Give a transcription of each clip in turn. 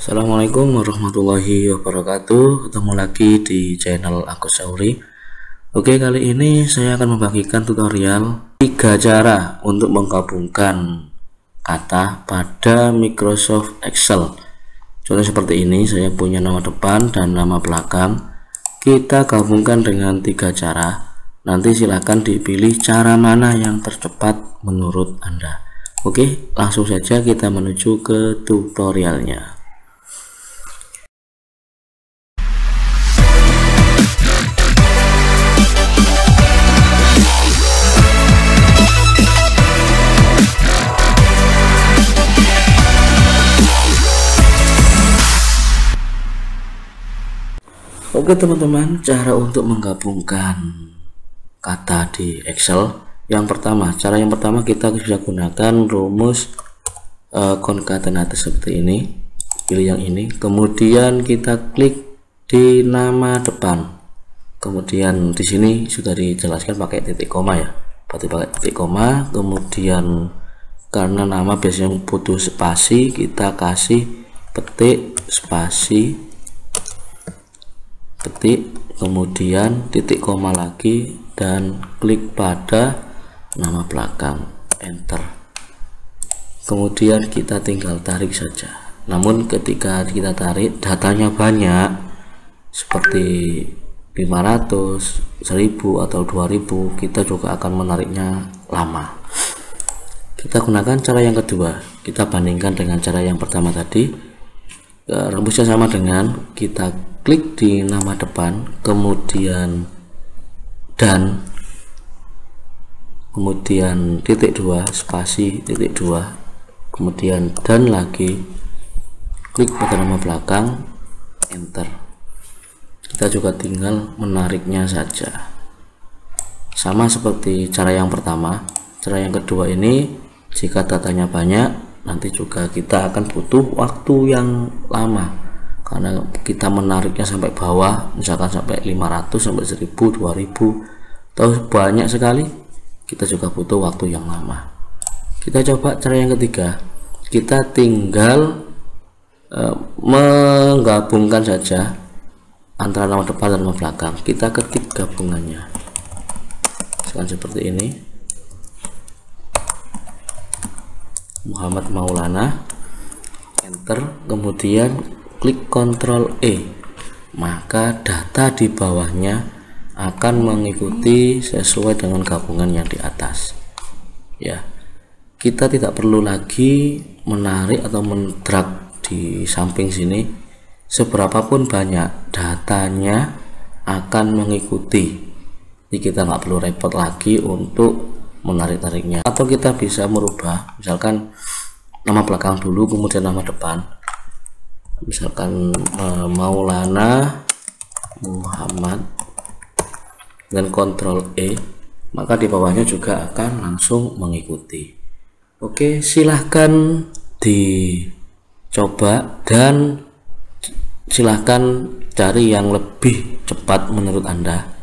Assalamualaikum warahmatullahi wabarakatuh. Ketemu lagi di channel Agus Sauri. Oke, kali ini saya akan membagikan tutorial 3 cara untuk menggabungkan kata pada Microsoft Excel. Contoh seperti ini, saya punya nama depan dan nama belakang. Kita gabungkan dengan 3 cara. Nanti silakan dipilih cara mana yang tercepat menurut Anda. Oke, langsung saja kita menuju ke tutorialnya. Oke teman-teman, cara untuk menggabungkan kata di Excel. Cara yang pertama kita bisa gunakan rumus concatenate seperti ini. Pilih yang ini, kemudian kita klik di nama depan. Kemudian di sini sudah dijelaskan pakai titik koma ya. Berarti pakai titik koma, kemudian karena nama biasanya butuh spasi, kita kasih petik spasi ketik, kemudian titik koma lagi dan klik pada nama belakang, enter. Kemudian kita tinggal tarik saja. Namun ketika kita tarik datanya banyak seperti 500, 1000 atau 2000, kita juga akan menariknya lama. Kita gunakan cara yang kedua, kita bandingkan dengan cara yang pertama tadi. Rumusnya sama dengan kita klik di nama depan, kemudian kemudian titik 2 spasi titik 2, kemudian dan lagi, klik pada nama belakang, enter. Kita juga tinggal menariknya saja, sama seperti cara yang pertama. Cara yang kedua ini, jika datanya banyak, nanti juga kita akan butuh waktu yang lama karena kita menariknya sampai bawah, misalkan sampai 500, sampai 1000, 2000 atau banyak sekali, kita juga butuh waktu yang lama. Kita coba cara yang ketiga, kita tinggal menggabungkan saja antara nama depan dan nama belakang. Kita ketik gabungannya seperti ini, Muhammad Maulana, enter, kemudian klik Ctrl E, maka data di bawahnya akan mengikuti sesuai dengan gabungan yang di atas ya. Kita tidak perlu lagi menarik atau mendrag di samping sini, seberapapun banyak datanya akan mengikuti. Jadi kita nggak perlu repot lagi untuk menarik-nariknya, atau kita bisa merubah, misalkan nama belakang dulu kemudian nama depan, misalkan Maulana Muhammad dan Ctrl E, maka di bawahnya juga akan langsung mengikuti. Oke, silahkan dicoba dan silahkan cari yang lebih cepat menurut Anda.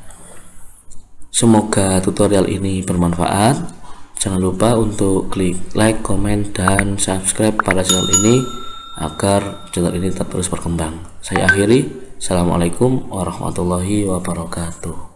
Semoga tutorial ini bermanfaat. Jangan lupa untuk klik like, komen, dan subscribe pada channel ini agar channel ini tetap terus berkembang. Saya akhiri. Assalamualaikum warahmatullahi wabarakatuh.